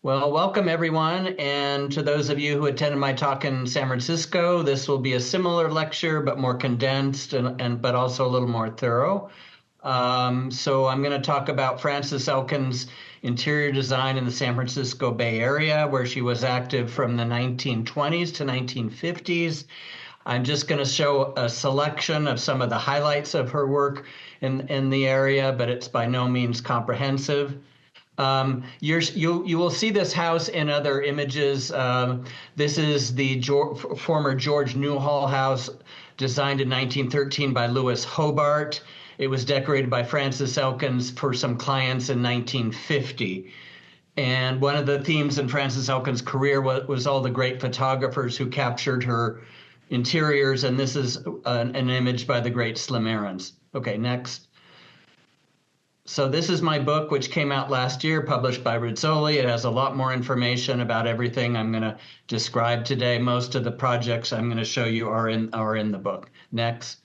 Well, welcome everyone. And to those of you who attended my talk in San Francisco, this will be a similar lecture, but more condensed but also a little more thorough. So I'm going to talk about Frances Elkins' interior design in the San Francisco Bay Area, where she was active from the 1920s to 1950s. I'm just going to show a selection of some of the highlights of her work in the area, but it's by no means comprehensive. You will see this house in other images. This is the former George Newhall house, designed in 1913 by Louis Hobart. It was decorated by Frances Elkins for some clients in 1950. And one of the themes in Frances Elkins' career was all the great photographers who captured her interiors. And this is an image by the great Slim Aarons. Okay, next. So this is my book, which came out last year, published by Rizzoli. It has a lot more information about everything I'm going to describe today. Most of the projects I'm going to show you are in the book. Next.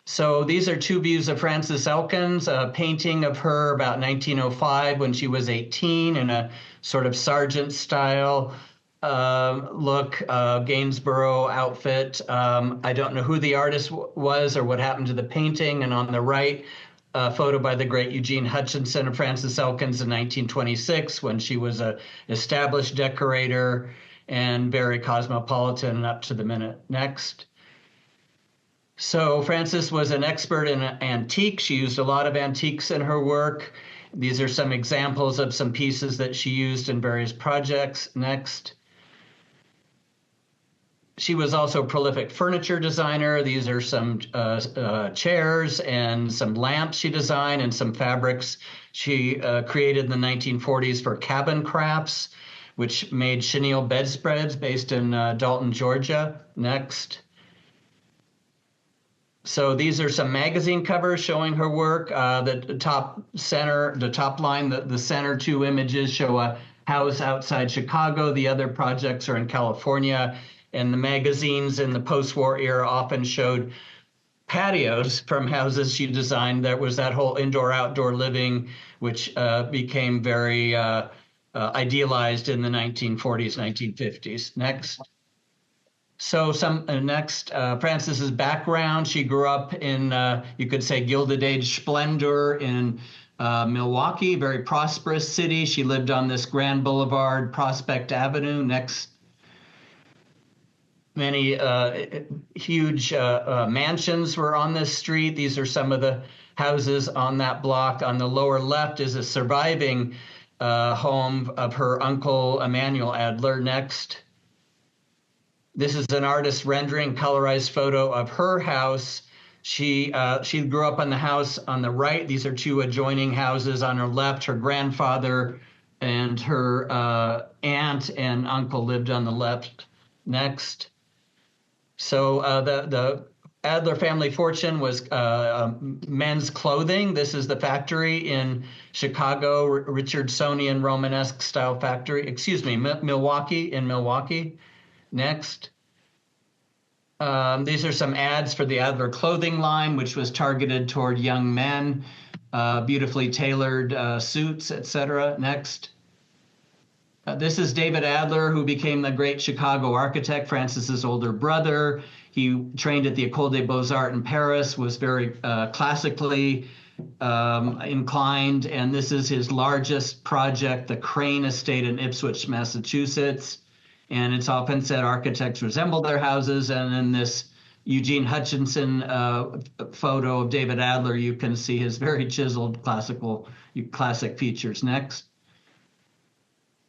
So these are two views of Frances Elkins, a painting of her about 1905 when she was 18 in a sort of sergeant style look, Gainsborough outfit. I don't know who the artist was or what happened to the painting. And on the right, a photo by the great Eugene Hutchinson of Frances Elkins in 1926 when she was an established decorator and very cosmopolitan and up to the minute. Next. So Frances was an expert in antiques. She used a lot of antiques in her work. These are some examples of some pieces that she used in various projects. Next. She was also a prolific furniture designer. These are some chairs and some lamps she designed and some fabrics she created in the 1940s for cabin crafts, which made chenille bedspreads based in Dalton, Georgia. Next. So these are some magazine covers showing her work. The top line, the center two images show a house outside Chicago. The other projects are in California. And the magazines in the post-war era often showed patios from houses she designed. There was that whole indoor-outdoor living, which became very idealized in the 1940s, 1950s. Next. So Frances's background. She grew up in, you could say, Gilded Age splendor in Milwaukee, very prosperous city. She lived on this Grand Boulevard, Prospect Avenue. Next. Many huge mansions were on this street. These are some of the houses on that block. On the lower left is a surviving home of her uncle, Emanuel Adler. Next. This is an artist rendering, colorized photo of her house. She grew up on the house on the right. These are two adjoining houses on her left. Her grandfather and her aunt and uncle lived on the left. Next. So the Adler family fortune was men's clothing. This is the factory in Chicago, Richardsonian Romanesque style factory. Excuse me, Milwaukee. Next. These are some ads for the Adler clothing line, which was targeted toward young men, beautifully tailored suits, etc. Next. This is David Adler, who became the great Chicago architect, Frances's older brother. He trained at the École des Beaux-Arts in Paris, was very classically inclined, and this is his largest project, the Crane Estate in Ipswich, Massachusetts. And it's often said architects resemble their houses, and in this Eugene Hutchinson photo of David Adler, you can see his very chiseled classic features. Next.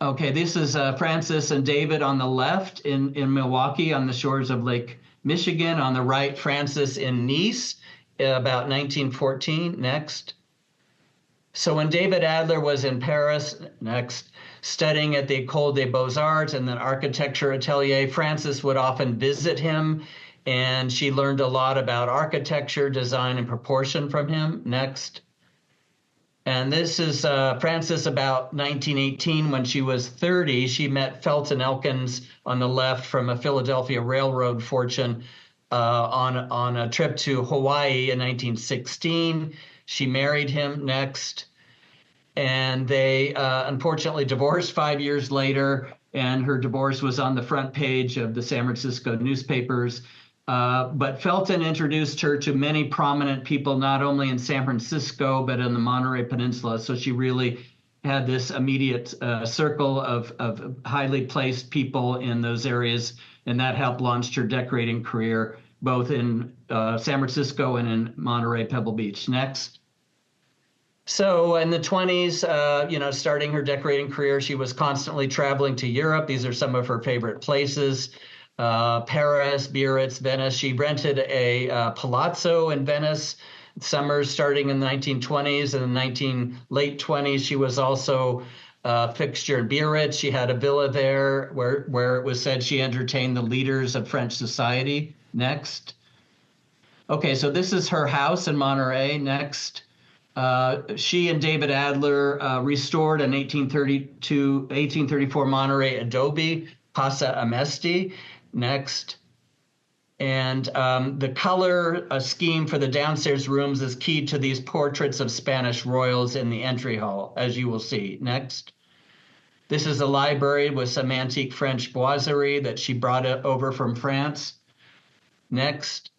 Okay, this is Frances and David on the left in Milwaukee on the shores of Lake Michigan. On the right, Frances in Nice, about 1914. Next. So when David Adler was in Paris, next, studying at the École des Beaux-Arts and the architecture atelier, Frances would often visit him, and she learned a lot about architecture, design, and proportion from him. Next. And this is Frances about 1918 when she was 30. She met Felton Elkins on the left from a Philadelphia Railroad fortune on a trip to Hawaii in 1916. She married him. Next. and they unfortunately divorced 5 years later, and her divorce was on the front page of the San Francisco newspapers. But Felton introduced her to many prominent people, not only in San Francisco, but in the Monterey Peninsula. So she really had this immediate circle of highly placed people in those areas, and that helped launch her decorating career, both in San Francisco and in Monterey, Pebble Beach. Next. So in the 20s, starting her decorating career, she was constantly traveling to Europe. These are some of her favorite places. Paris, Biarritz, Venice. She rented a palazzo in Venice summers starting in the 1920s, and in the late 20s, she was also a fixture in Biarritz. She had a villa there where it was said she entertained the leaders of French society. Next. Okay, so this is her house in Monterey. Next. She and David Adler restored an 1834 Monterey adobe, Casa Amesti. Next. And the color scheme for the downstairs rooms is key to these portraits of Spanish royals in the entry hall, as you will see. Next. This is a library with some antique French boiserie that she brought over from France. Next.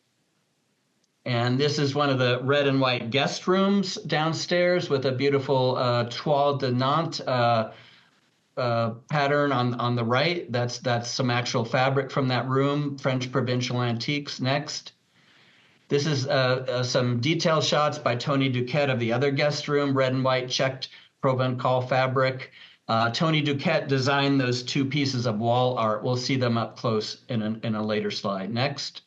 And this is one of the red and white guest rooms downstairs with a beautiful toile de Nantes pattern on the right. That's some actual fabric from that room, French provincial antiques. Next. This is some detail shots by Tony Duquette of the other guest room, red and white checked Provençal fabric. Tony Duquette designed those two pieces of wall art. We'll see them up close in a later slide. Next.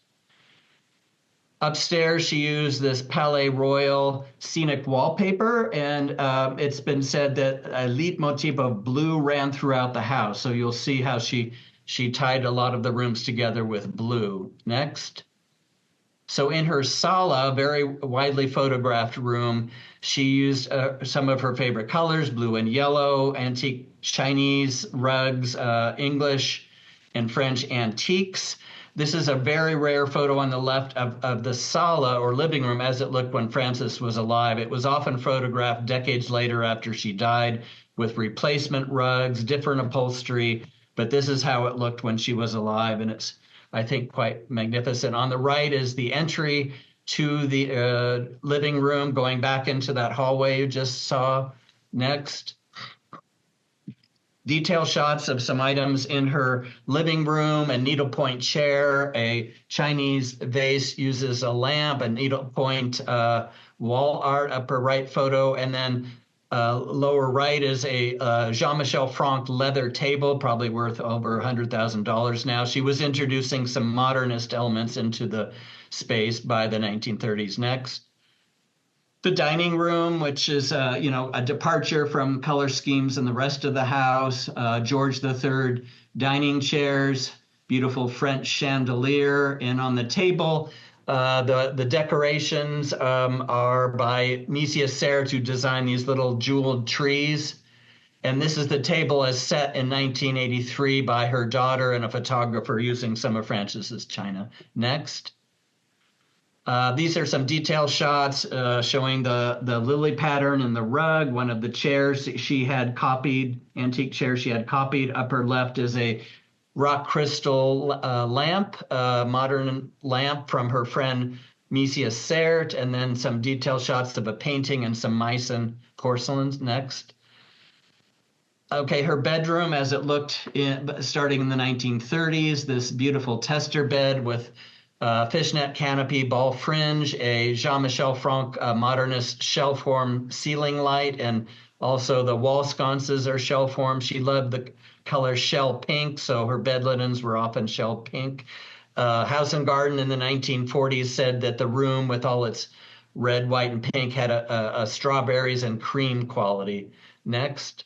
Upstairs, she used this Palais Royal scenic wallpaper, and it's been said that a leitmotif of blue ran throughout the house. So you'll see how she tied a lot of the rooms together with blue. Next. So in her sala, very widely photographed room, she used some of her favorite colors, blue and yellow, antique Chinese rugs, English and French antiques. This is a very rare photo on the left of the sala or living room as it looked when Frances was alive. It was often photographed decades later after she died with replacement rugs, different upholstery, but this is how it looked when she was alive, and it's, I think, quite magnificent. On the right is the entry to the living room, going back into that hallway you just saw. Next. Detail shots of some items in her living room, a needlepoint chair, a Chinese vase uses a lamp, a needlepoint wall art, upper right photo, and then lower right is a Jean-Michel Franck leather table, probably worth over $100,000 now. She was introducing some modernist elements into the space by the 1930s. Next. The dining room, which is, a departure from color schemes in the rest of the house. George III dining chairs, beautiful French chandelier. And on the table, the decorations are by Misia Serre, who designed these little jeweled trees. And this is the table as set in 1983 by her daughter and a photographer using some of Frances's china. Next. These are some detail shots showing the lily pattern in the rug. One of the chairs she had copied, antique chair she had copied. Upper left is a rock crystal lamp, modern lamp from her friend Misia Serre, and then some detail shots of a painting and some Meissen porcelains. Next. Okay, her bedroom as it looked starting in the 1930s, this beautiful tester bed with fishnet canopy, ball fringe, a Jean-Michel Franck modernist shell form ceiling light, and also the wall sconces are shell form. She loved the color shell pink, so her bed linens were often shell pink. House and Garden in the 1940s said that the room with all its red, white, and pink had a strawberries and cream quality. Next.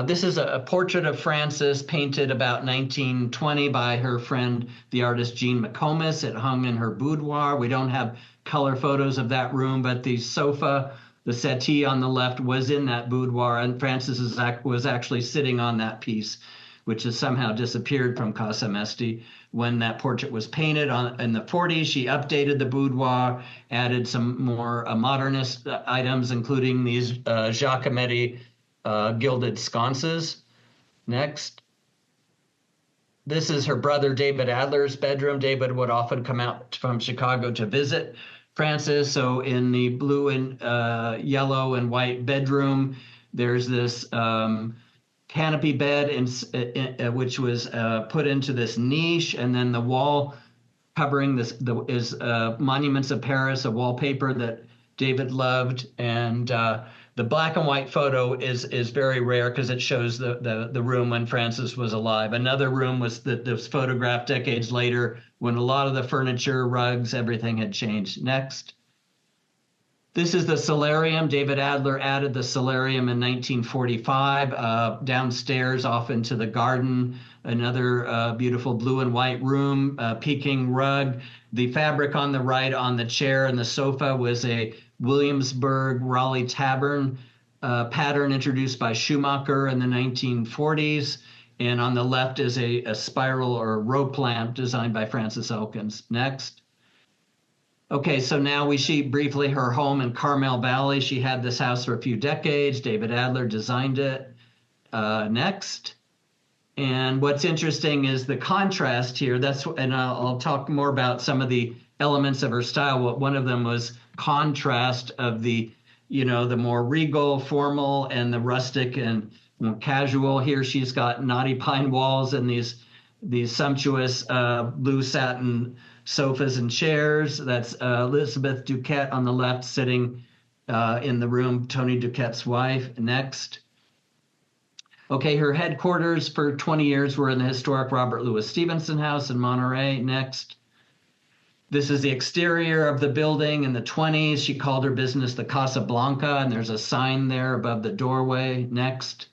This is a portrait of Frances painted about 1920 by her friend, the artist Jean McComas. It hung in her boudoir. We don't have color photos of that room, but the sofa, the settee on the left was in that boudoir, and Frances was actually sitting on that piece which has somehow disappeared from Casa Mesti. When that portrait was painted in the 40s, she updated the boudoir, added some more modernist items, including these Giacometti gilded sconces. Next. This is her brother David Adler's bedroom. David would often come out from Chicago to visit Frances. So in the blue and yellow and white bedroom, there's this canopy bed which was put into this niche, and then the wall covering this is Monuments of Paris, a wallpaper that David loved, and the black and white photo is very rare because it shows the room when Frances was alive. Another room was photographed decades later when a lot of the furniture, rugs, everything had changed. Next. This is the solarium. David Adler added the solarium in 1945 downstairs off into the garden. Another beautiful blue and white room, Peking rug. The fabric on the right on the chair and the sofa was a Williamsburg Raleigh Tavern pattern introduced by Schumacher in the 1940s. And on the left is a spiral or rope lamp designed by Frances Elkins. Next. Okay, so now we see briefly her home in Carmel Valley. She had this house for a few decades. David Adler designed it. Next. And what's interesting is the contrast here. And I'll talk more about some of the elements of her style. One of them was contrast of the more regal, formal, and the rustic and casual. Here she's got knotty pine walls and these sumptuous blue satin sofas and chairs. That's Elizabeth Duquette on the left sitting in the room, Tony Duquette's wife. Next. Okay, her headquarters for 20 years were in the historic Robert Louis Stevenson House in Monterey. Next. This is the exterior of the building in the 20s. She called her business the Casa Blanca, and there's a sign there above the doorway. Next.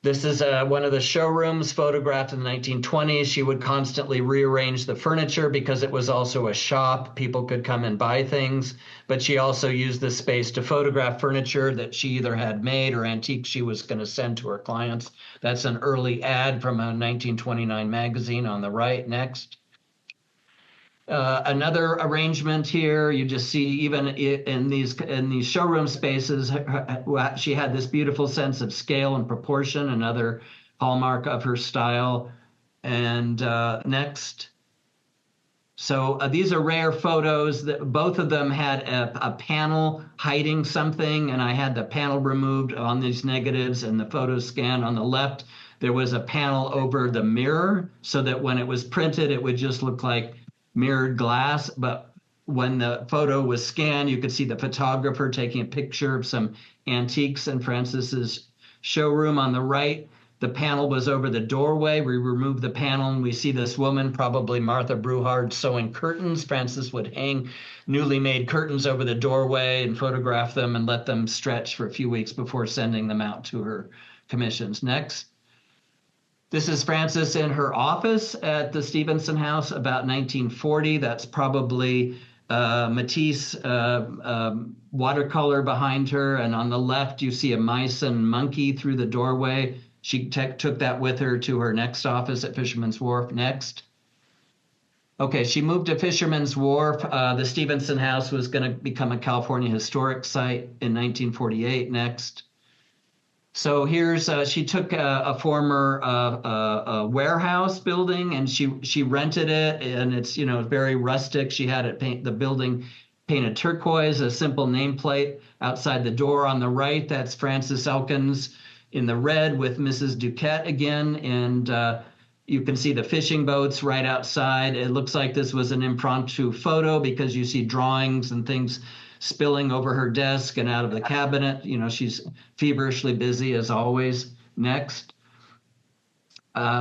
This is one of the showrooms photographed in the 1920s. She would constantly rearrange the furniture because it was also a shop. People could come and buy things, but she also used this space to photograph furniture that she either had made or antiques she was going to send to her clients. That's an early ad from a 1929 magazine on the right. Next. Another arrangement here, you just see even in these showroom spaces, she had this beautiful sense of scale and proportion, another hallmark of her style. And next. So these are rare photos. That both of them had a panel hiding something, and I had the panel removed on these negatives and the photo scanned on the left. There was a panel over the mirror so that when it was printed, it would just look like mirrored glass, but when the photo was scanned, you could see the photographer taking a picture of some antiques in Frances's showroom. On the right, the panel was over the doorway. We removed the panel and we see this woman, probably Martha Bruhard, sewing curtains. Frances would hang newly made curtains over the doorway and photograph them and let them stretch for a few weeks before sending them out to her commissions. Next. This is Frances in her office at the Stevenson House about 1940. That's probably Matisse watercolor behind her. And on the left, you see a mice and monkey through the doorway. She took that with her to her next office at Fisherman's Wharf. Next. Okay, she moved to Fisherman's Wharf. The Stevenson House was going to become a California historic site in 1948. Next. So here's, she took a former warehouse building and she rented it, and it's, very rustic. She had it the building painted turquoise, a simple nameplate outside the door on the right. That's Frances Elkins in the red with Mrs. Duquette again. And you can see the fishing boats right outside. It looks like this was an impromptu photo because you see drawings and things spilling over her desk and out of the cabinet. She's feverishly busy as always. Next.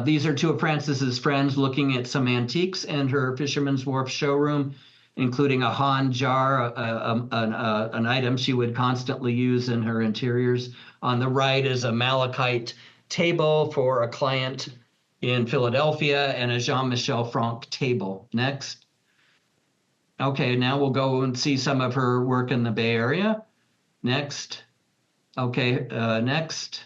These are two of Frances's friends looking at some antiques in her Fisherman's Wharf showroom, including a Han jar, an item she would constantly use in her interiors. On the right is a malachite table for a client in Philadelphia and a Jean-Michel Franck table. Next. Okay, now we'll go and see some of her work in the Bay Area. Next. Okay, next.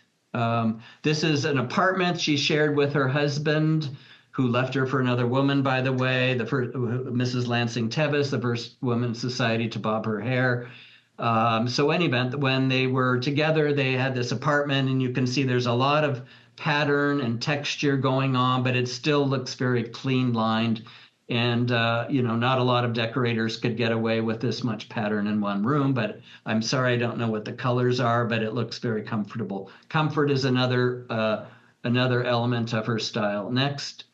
This is an apartment she shared with her husband, who left her for another woman, by the way, the first, Mrs. Lansing Tevis, the first woman in society to bob her hair. So in any event, when they were together, they had this apartment, and you can see there's a lot of pattern and texture going on, but it still looks very clean lined. And, not a lot of decorators could get away with this much pattern in one room, but I'm sorry, I don't know what the colors are, but it looks very comfortable. Comfort is another element of her style. Next.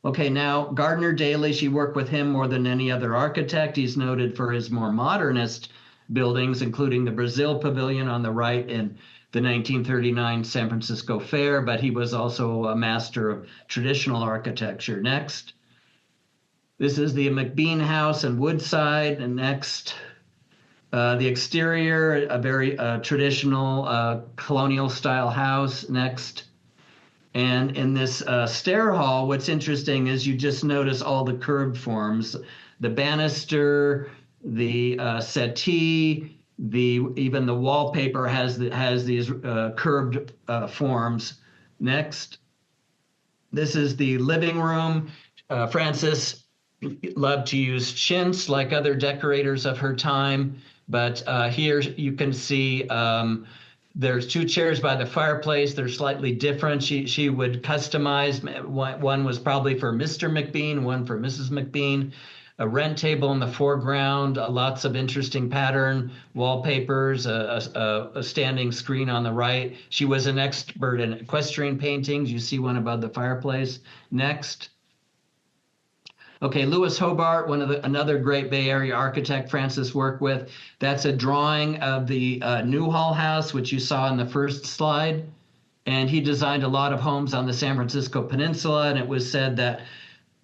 Okay, now Gardner Daly, she worked with him more than any other architect. He's noted for his more modernist buildings, including the Brazil Pavilion on the right in the 1939 San Francisco Fair, but he was also a master of traditional architecture. Next. This is the McBean House in Woodside. And next, the exterior, a very traditional colonial style house. Next. And in this stair hall, what's interesting is you just notice all the curved forms, the banister, the settee, even the wallpaper has these curved forms. Next. This is the living room. Frances loved to use chintz like other decorators of her time, but here you can see there's two chairs by the fireplace. They're slightly different. She would customize. One was probably for Mr. McBean, one for Mrs. McBean. A rent table in the foreground, lots of interesting pattern, wallpapers, a standing screen on the right. She was an expert in equestrian paintings. You see one above the fireplace. Next. Okay, Louis Hobart, another great Bay Area architect Frances worked with. That's a drawing of the Newhall House, which you saw in the first slide. And he designed a lot of homes on the San Francisco Peninsula, and it was said that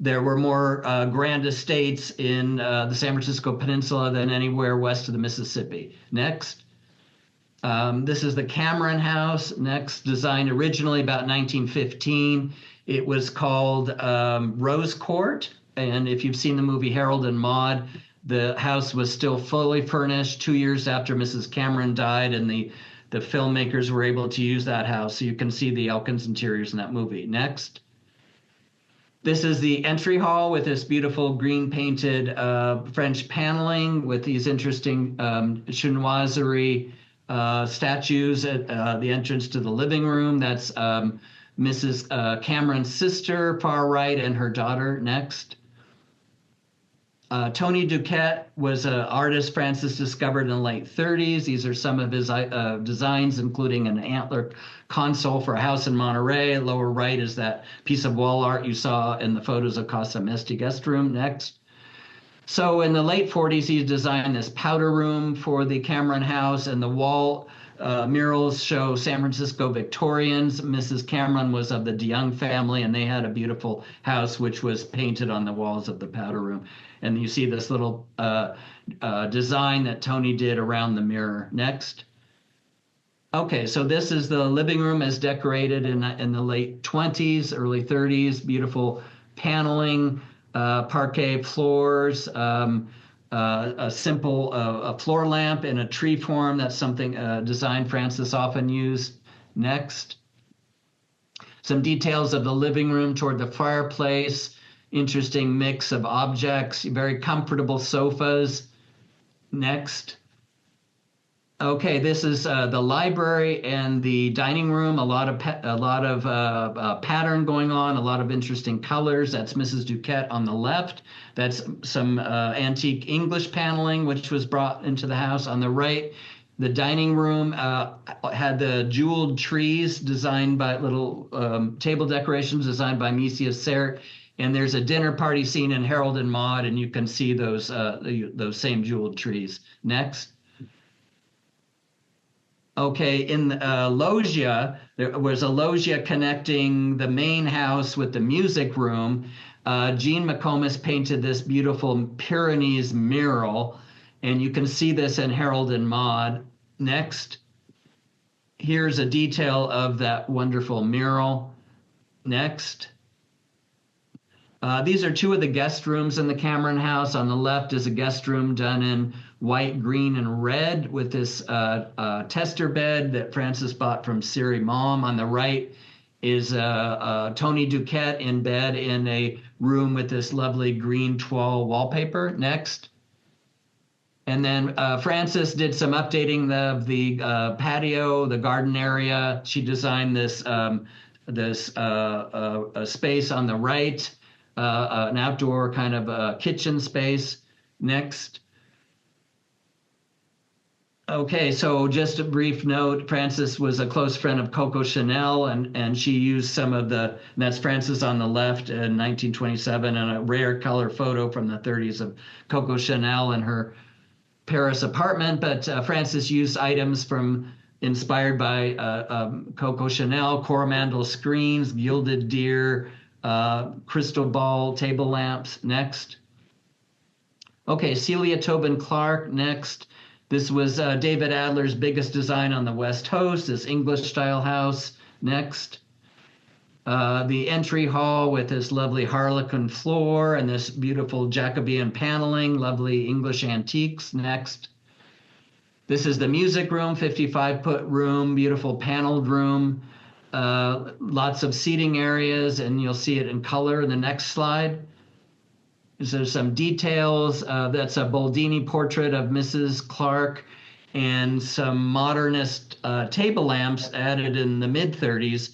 there were more grand estates in the San Francisco Peninsula than anywhere west of the Mississippi. Next. This is the Cameron House. Next, designed originally about 1915. It was called Rose Court. And if you've seen the movie Harold and Maude, the house was still fully furnished 2 years after Mrs. Cameron died, and the filmmakers were able to use that house. So you can see the Elkins interiors in that movie. Next. This is the entry hall with this beautiful green painted French paneling with these interesting chinoiserie statues at the entrance to the living room. That's Mrs. Cameron's sister, far right, and her daughter. Next. Tony Duquette was an artist Frances discovered in the late 30s. These are some of his designs, including an antler console for a house in Monterey. Lower right is that piece of wall art you saw in the photos of Casa Mesti guest room. Next. So in the late 40s, he designed this powder room for the Cameron House, and the wall murals show San Francisco Victorians. Mrs. Cameron was of the DeYoung family, and they had a beautiful house which was painted on the walls of the powder room. And you see this little design that Tony did around the mirror. Next. Okay, so this is the living room as decorated in the late 20s, early 30s. Beautiful paneling, parquet floors, a simple floor lamp in a tree form. That's something design Frances often used. Next. Some details of the living room toward the fireplace. Interesting mix of objects, very comfortable sofas. Next. Okay, this is the library and the dining room. A lot of pattern going on, a lot of interesting colors. That's Mrs. Duquette on the left. That's some antique English paneling, which was brought into the house. On the right, the dining room had the jeweled trees designed by little table decorations designed by Misia Serret. And there's a dinner party scene in Harold and Maude, and you can see those same jeweled trees. Next. Okay, in the loggia, there was a loggia connecting the main house with the music room. Jean McComas painted this beautiful Pyrenees mural, and you can see this in Harold and Maude. Next. Here's a detail of that wonderful mural. Next. These are two of the guest rooms in the Cameron House. On the left is a guest room done in white, green, and red with this tester bed that Francis bought from Siri Mom. On the right is Tony Duquette in bed in a room with this lovely green toile wallpaper. Next. And then Frances did some updating of the patio, the garden area. She designed this a space on the right, an outdoor kind of kitchen space. Next. Okay, so just a brief note, Frances was a close friend of Coco Chanel, and she used some of the, and that's Frances on the left in 1927, and a rare color photo from the 30s of Coco Chanel in her Paris apartment, but Frances used items inspired by Coco Chanel, Coromandel screens, gilded deer, crystal ball table lamps. Next. Okay, Celia Tobin Clark, next. This was David Adler's biggest design on the West Coast, this English-style house. Next. The entry hall with this lovely harlequin floor and this beautiful Jacobean paneling, lovely English antiques. Next. This is the music room, 55-foot room, beautiful paneled room, lots of seating areas, and you'll see it in color in the next slide. There's some details. That's a Boldini portrait of Mrs. Clark and some modernist table lamps added in the mid-30s.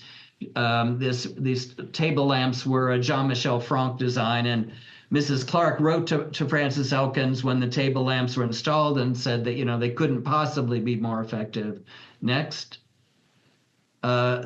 These table lamps were a Jean-Michel Franck design, and Mrs. Clark wrote to Francis Elkins when the table lamps were installed and said that they couldn't possibly be more effective. Next.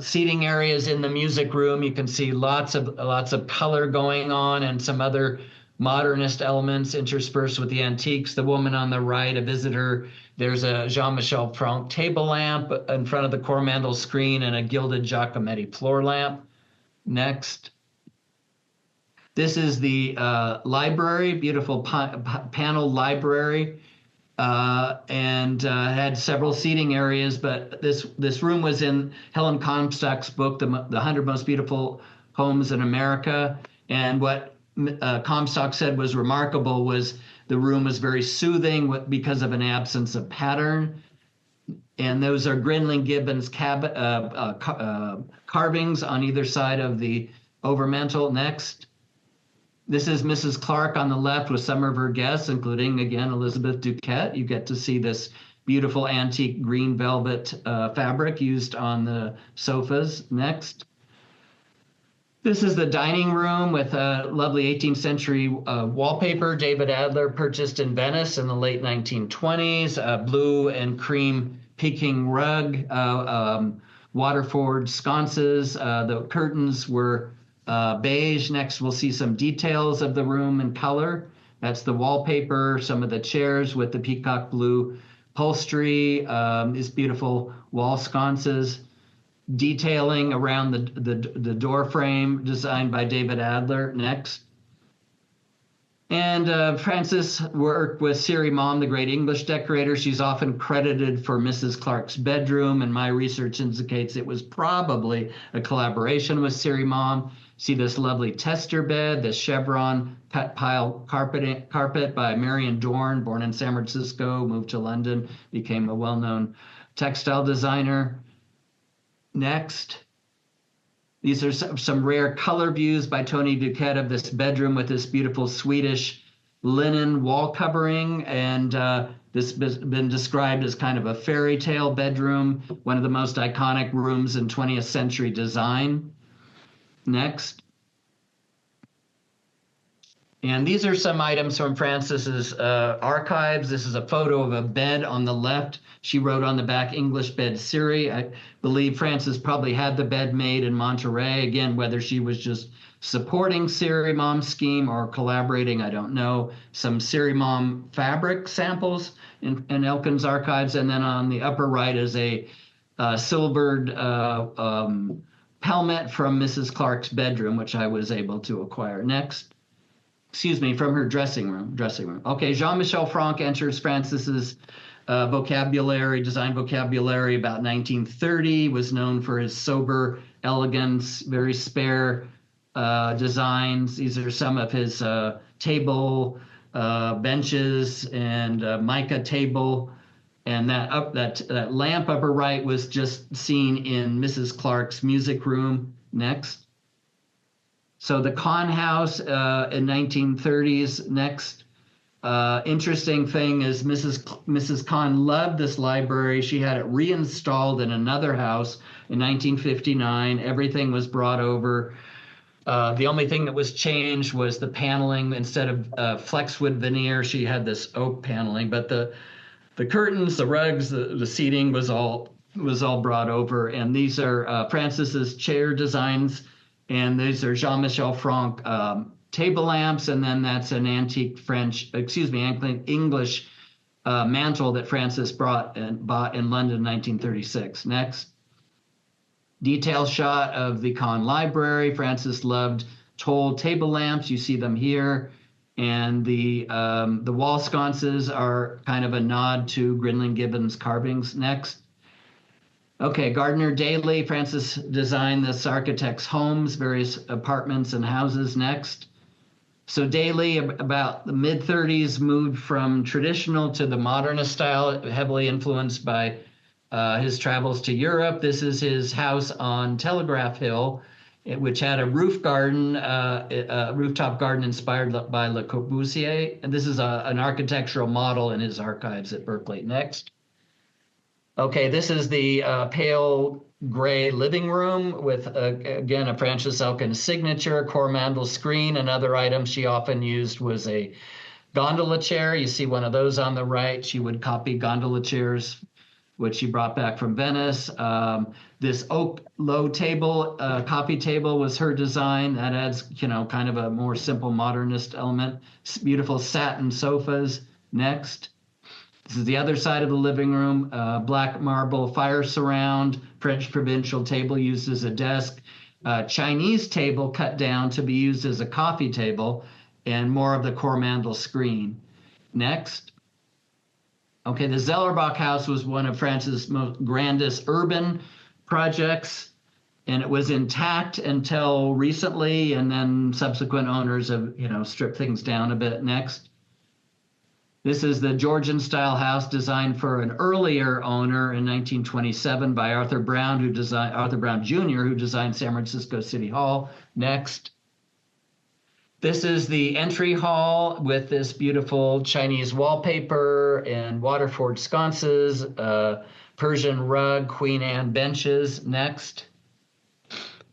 Seating areas in the music room. You can see lots of color going on and some other modernist elements interspersed with the antiques. The woman on the right, a visitor, there's a Jean-Michel Franck table lamp in front of the Coromandel screen and a gilded Giacometti floor lamp. Next. This is the library, beautiful paneled library, and had several seating areas, but this room was in Helen Comstock's book, The 100 Most Beautiful Homes in America, and what Comstock said was remarkable was the room was very soothing because of an absence of pattern. And those are Grinling Gibbons carvings on either side of the overmantel. Next. This is Mrs. Clark on the left with some of her guests, including, again, Elizabeth Duquette. You get to see this beautiful antique green velvet fabric used on the sofas. Next. This is the dining room with a lovely 18th century wallpaper David Adler purchased in Venice in the late 1920s, a blue and cream Peking rug, Waterford sconces. The curtains were beige. Next, we'll see some details of the room in color. That's the wallpaper, some of the chairs with the peacock blue upholstery, these beautiful wall sconces. Detailing around the door frame designed by David Adler. Next. And Frances worked with Siri Mom, the great English decorator. She's often credited for Mrs. Clark's bedroom, and my research indicates it was probably a collaboration with Siri Mom. See this lovely tester bed, this chevron cut pile carpet by Marion Dorn, born in San Francisco, moved to London, became a well-known textile designer. Next. These are some rare color views by Tony Duquette of this bedroom with this beautiful Swedish linen wall covering. And this has been described as kind of a fairy tale bedroom, one of the most iconic rooms in 20th century design. Next. And these are some items from Frances's archives. This is a photo of a bed on the left. She wrote on the back, English bed Siri. I believe Frances probably had the bed made in Monterey. Again, whether she was just supporting Siri Mom's scheme or collaborating, I don't know. Some Siri Mom fabric samples in Elkins' archives. And then on the upper right is a silvered pelmet from Mrs. Clark's bedroom, which I was able to acquire. Next. Excuse me, from her dressing room. Okay, Jean-Michel Franck enters Frances's design vocabulary about 1930, was known for his sober elegance, very spare designs. These are some of his table benches and a mica table. And that lamp upper right was just seen in Mrs. Clark's music room. Next. So the Kahn House in 1930s. Next. Interesting thing is Mrs. Kahn loved this library. She had it reinstalled in another house in 1959. Everything was brought over. The only thing that was changed was the paneling. Instead of flexwood veneer, she had this oak paneling. But the curtains, the rugs, the seating was all brought over. And these are Francis's chair designs, and these are Jean-Michel Franck table lamps, and then that's an antique English mantle that Francis bought in London in 1936. Next. Detail shot of the Kahn Library. Francis loved tall table lamps. You see them here. And the wall sconces are kind of a nod to Grinling Gibbon's carvings. Next. Okay, Gardner Daly. Francis designed this architect's homes, various apartments and houses. Next. So Daly, about the mid-30s, moved from traditional to the modernist style, heavily influenced by his travels to Europe. This is his house on Telegraph Hill, which had a rooftop garden inspired by Le Corbusier. And this is an architectural model in his archives at Berkeley. Next. Okay, this is the pale gray living room with, again, a Francis Elkins signature, Coromandel screen. Another item she often used was a gondola chair. You see one of those on the right. She would copy gondola chairs, which she brought back from Venice. This oak low table, coffee table, was her design. That adds, kind of a more simple modernist element. Beautiful satin sofas. Next. This is the other side of the living room. Black marble fire surround, French provincial table used as a desk, Chinese table cut down to be used as a coffee table, and more of the Coromandel screen. Next. Okay, the Zellerbach House was one of France's most grandest urban projects, and it was intact until recently, and then subsequent owners have, stripped things down a bit. Next. This is the Georgian-style house designed for an earlier owner in 1927 by Arthur Brown Jr., who designed San Francisco City Hall. Next. This is the entry hall with this beautiful Chinese wallpaper and Waterford sconces, Persian rug, Queen Anne benches. Next.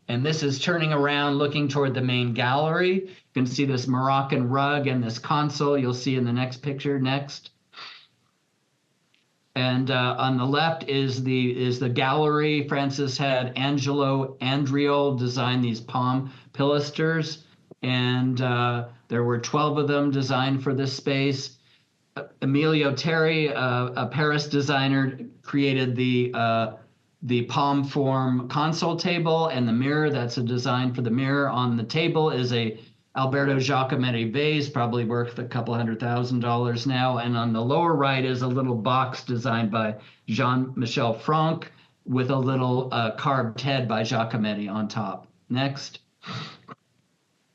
And this is turning around, looking toward the main gallery. You can see this Moroccan rug and this console you'll see in the next picture. Next. And on the left is the gallery. Francis had Angelo Andriol design these palm pilasters, and there were 12 of them designed for this space. Emilio Terry, a Paris designer, created the palm form console table and the mirror. That's a design for the mirror. On the table is a Alberto Giacometti vase, probably worth a couple $100,000 now. And on the lower right is a little box designed by Jean-Michel Franck with a little carved head by Giacometti on top. Next.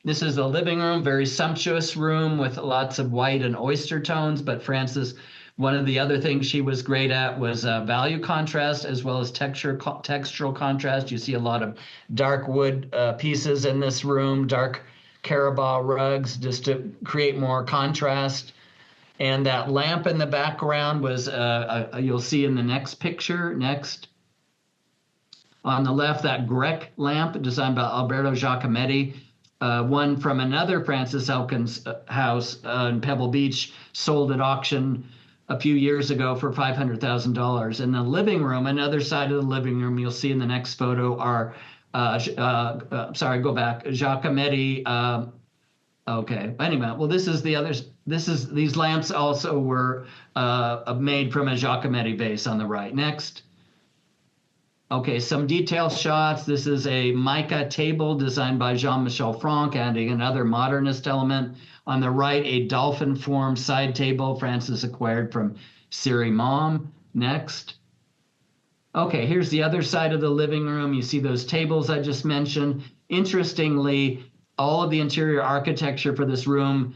This is a living room, very sumptuous room with lots of white and oyster tones, but Francis, one of the other things she was great at was value contrast as well as textural contrast. You see a lot of dark wood pieces in this room, dark Carabao rugs, just to create more contrast. And that lamp in the background was, you'll see in the next picture. Next. On the left, that Grec lamp designed by Alberto Giacometti. One from another Francis Elkins house in Pebble Beach, sold at auction a few years ago for $500,000. In the living room, another side of the living room, you'll see in the next photo are, Giacometti. Okay, anyway, well, this is the others. These lamps also were made from a Giacometti vase on the right. Next. Okay, some detail shots. This is a mica table designed by Jean-Michel Franck, adding another modernist element. On the right, a dolphin-formed side table Francis acquired from Siri Mom. Next. Okay, here's the other side of the living room. You see those tables I just mentioned. Interestingly, all of the interior architecture for this room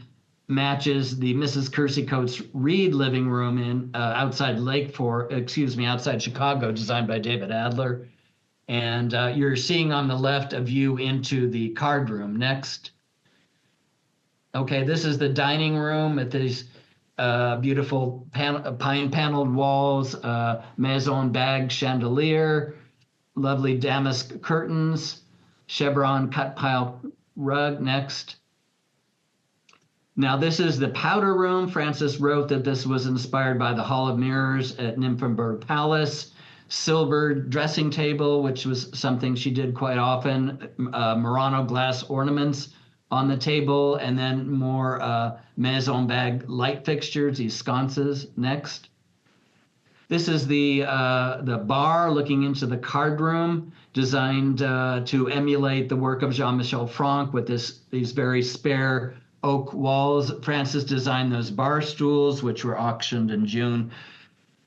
matches the Mrs. Kersey Coates Reed living room in outside outside Chicago, designed by David Adler. And you're seeing on the left a view into the card room. Next. Okay, this is the dining room at these beautiful pine paneled walls, maison bag chandelier, lovely damask curtains, chevron cut pile rug. Next. Now this is the powder room. Francis wrote that this was inspired by the Hall of Mirrors at Nymphenburg Palace. Silver dressing table, which was something she did quite often, Murano glass ornaments on the table, and then more maison bag light fixtures, these sconces. Next. This is the bar looking into the card room, designed to emulate the work of Jean-Michel Franck with these very spare oak walls. Francis designed those bar stools, which were auctioned in June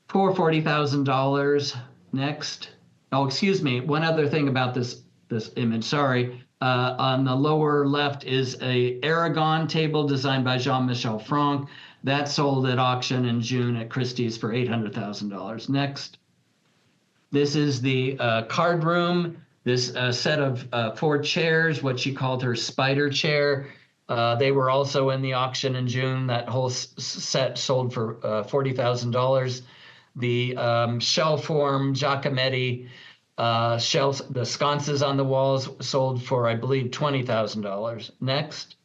for $40,000. Next. Oh, excuse me. One other thing about this image. Sorry. On the lower left is a Aragon table designed by Jean-Michel Franck. That sold at auction in June at Christie's for $800,000. Next. This is the card room. This set of 4 chairs, what she called her spider chair. They were also in the auction in June. That whole set sold for $40,000. The shell form Giacometti shells, the sconces on the walls sold for, I believe, $20,000. Next.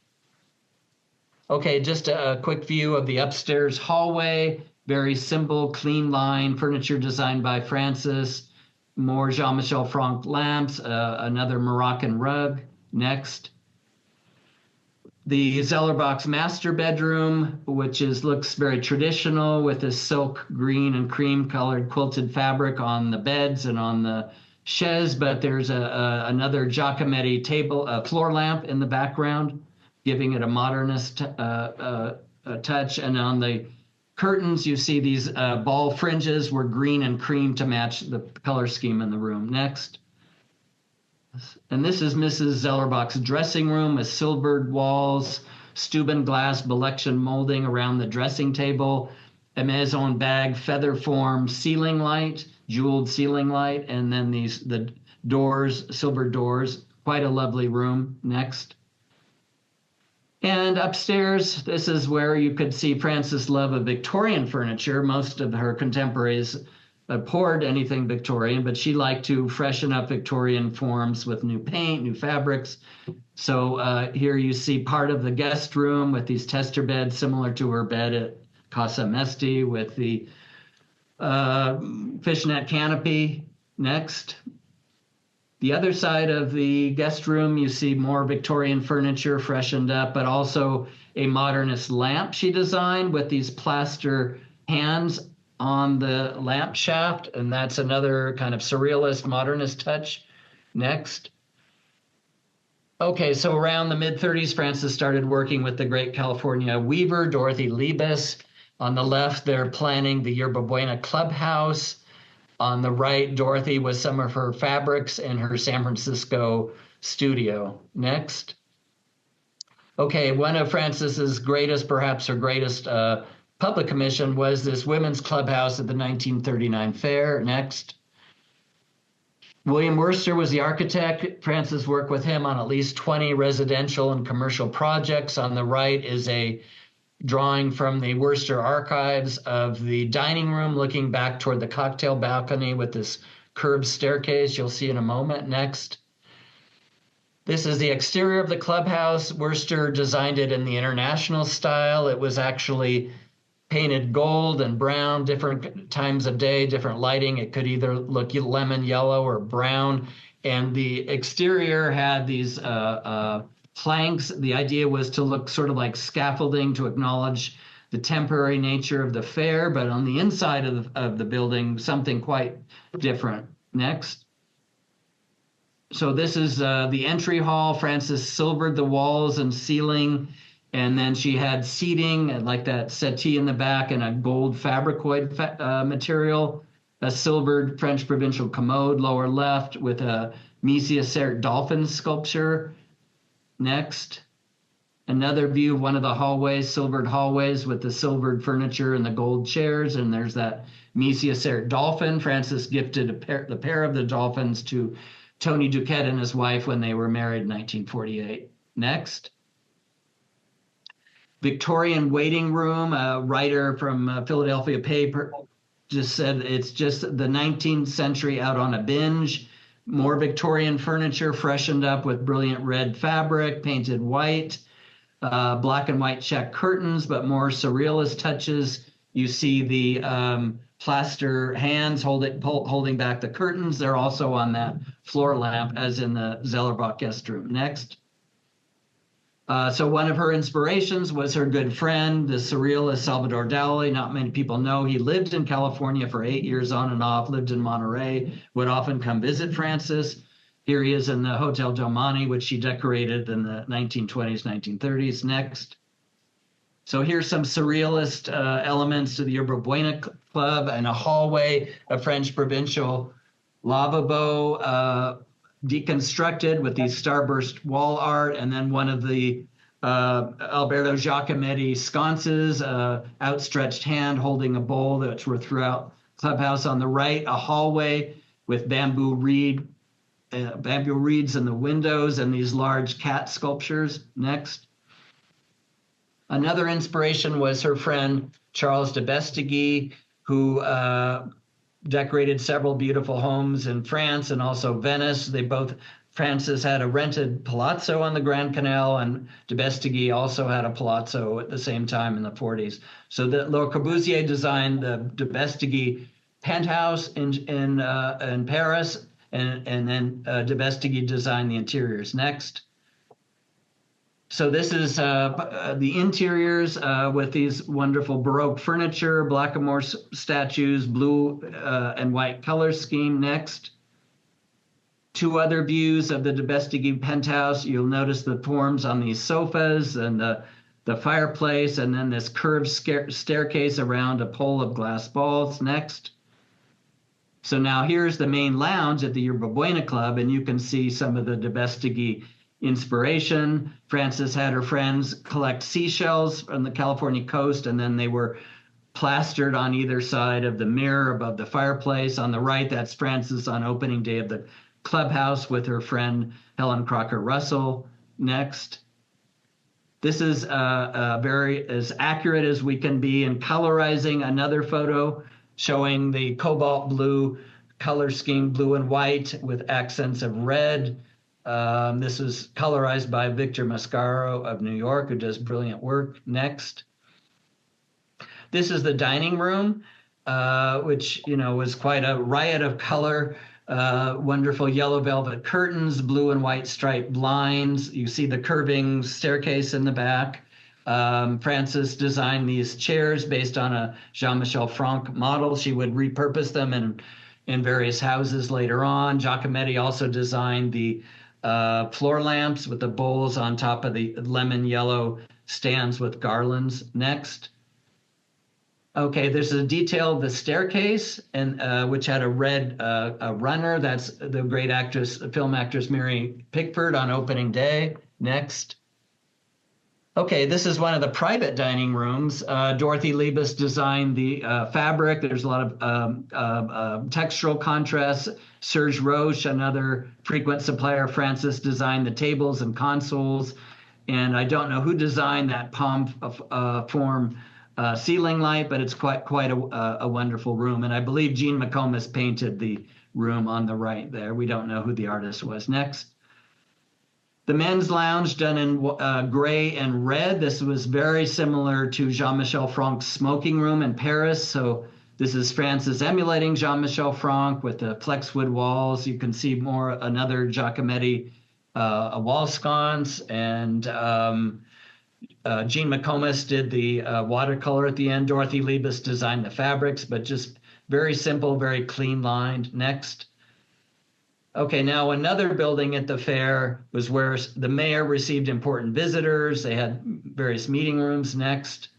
Okay, just a quick view of the upstairs hallway. Very simple, clean line, furniture designed by Francis. More Jean-Michel Franck lamps, another Moroccan rug. Next. The Zellerbach's master bedroom, which looks very traditional with this silk green and cream colored quilted fabric on the beds and on the chaise, but there's another Giacometti table, floor lamp in the background, giving it a modernist touch. And on the curtains, you see these ball fringes were green and cream to match the color scheme in the room. Next. And this is Mrs. Zellerbach's dressing room with silvered walls, Steuben glass Belection molding around the dressing table, a maison bag feather form ceiling light, jeweled ceiling light, and then the doors, silver doors. Quite a lovely room. Next. And upstairs, this is where you could see Frances' love of Victorian furniture. Most of her contemporaries abhorred anything Victorian, but she liked to freshen up Victorian forms with new paint, new fabrics. So here you see part of the guest room with these tester beds similar to her bed at Casa Mesti with the fishnet canopy. Next. The other side of the guest room, you see more Victorian furniture freshened up, but also a modernist lamp she designed with these plaster hands on the lamp shaft, and that's another kind of surrealist modernist touch. Next. Okay, so around the mid-30s, Frances started working with the great California weaver, Dorothy Liebes. On the left, they're planning the Yerba Buena Clubhouse. On the right, Dorothy with some of her fabrics in her San Francisco studio. Next. Okay, one of Frances's greatest, perhaps her greatest public commission was this women's clubhouse at the 1939 fair. Next. William Worcester was the architect. Frances worked with him on at least 20 residential and commercial projects. On the right is a drawing from the Worcester archives of the dining room looking back toward the cocktail balcony with this curved staircase you'll see in a moment. Next. This is the exterior of the clubhouse. Worcester designed it in the international style. It was actually painted gold and brown, different times of day, different lighting. It could either look lemon yellow or brown. And the exterior had these planks. The idea was to look sort of like scaffolding to acknowledge the temporary nature of the fair, but on the inside of the building, something quite different. Next. So this is the entry hall. Frances silvered the walls and ceiling, and then she had seating like that settee in the back and a gold fabricoid material, a silvered French provincial commode lower left with a Mise Cert dolphin sculpture. Next. Another view of one of the hallways, silvered hallways with the silvered furniture and the gold chairs. And there's that Mesioceric dolphin. Francis gifted the pair of the dolphins to Tony Duquette and his wife when they were married in 1948. Next. Victorian waiting room. A writer from Philadelphia paper just said it's just the 19th century out on a binge. More Victorian furniture freshened up with brilliant red fabric, painted white. Black and white check curtains, but more surrealist touches. You see the plaster hands holding back the curtains. They're also on that floor lamp, as in the Zellerbach guest room. Next. So one of her inspirations was her good friend, the surrealist Salvador Dali. Not many people know he lived in California for 8 years on and off, lived in Monterey, would often come visit Francis. Here he is in the Hotel Del Monte, which she decorated in the 1920s, 1930s. Next. So here's some surrealist elements to the Yerba Buena Club and a hallway, a French provincial lavabo deconstructed with these starburst wall art, and then one of the Alberto Giacometti sconces, outstretched hand holding a bowl that were throughout clubhouse. On the right, a hallway with bamboo reeds in the windows and these large cat sculptures. Next. Another inspiration was her friend Charles de Bestegui, who decorated several beautiful homes in France and also Venice. Francis had a rented palazzo on the Grand Canal, and de Bestegui also had a palazzo at the same time in the 40s. So Le Corbusier designed the de Bestegui penthouse in Paris, and then de Bestegui designed the interiors. Next. So this is the interiors with these wonderful Baroque furniture, blackamoor statues, blue and white color scheme. Next. Two other views of the de Bestegui penthouse. You'll notice the forms on these sofas and the fireplace, and then this curved staircase around a pole of glass balls. Next. So now here's the main lounge at the Yerba Buena Club, and you can see some of the de Bestegui inspiration. Frances had her friends collect seashells from the California coast, and then they were plastered on either side of the mirror above the fireplace. On the right, that's Frances on opening day of the clubhouse with her friend Helen Crocker Russell. Next. This is very as accurate as we can be in colorizing another photo showing the cobalt blue color scheme, blue and white with accents of red. This is colorized by Victor Mascaro of New York, who does brilliant work. Next. This is the dining room, which, was quite a riot of color. Wonderful yellow velvet curtains, blue and white striped blinds. You see the curving staircase in the back. Frances designed these chairs based on a Jean-Michel Franck model. She would repurpose them in various houses later on. Giacometti also designed the floor lamps with the bowls on top of the lemon yellow stands with garlands. Next. Okay, there's a detail of the staircase, and which had a red runner. That's the great film actress Mary Pickford on opening day. Next. Okay, this is one of the private dining rooms. Dorothy Liebes designed the fabric. There's a lot of textural contrast. Serge Roche, another frequent supplier, Francis designed the tables and consoles. And I don't know who designed that palm form ceiling light, but it's quite a wonderful room. And I believe Jean McComas painted the room on the right there. We don't know who the artist was. Next. The men's lounge done in gray and red. This was very similar to Jean-Michel Franck's smoking room in Paris. So this is Francis emulating Jean-Michel Franck with the flexwood walls. You can see another Giacometti wall sconce, and Jean McComas did the watercolor at the end. Dorothy Liebes designed the fabrics, but just very simple, very clean lined. Next. Okay, now another building at the fair was where the mayor received important visitors. They had various meeting rooms. Next.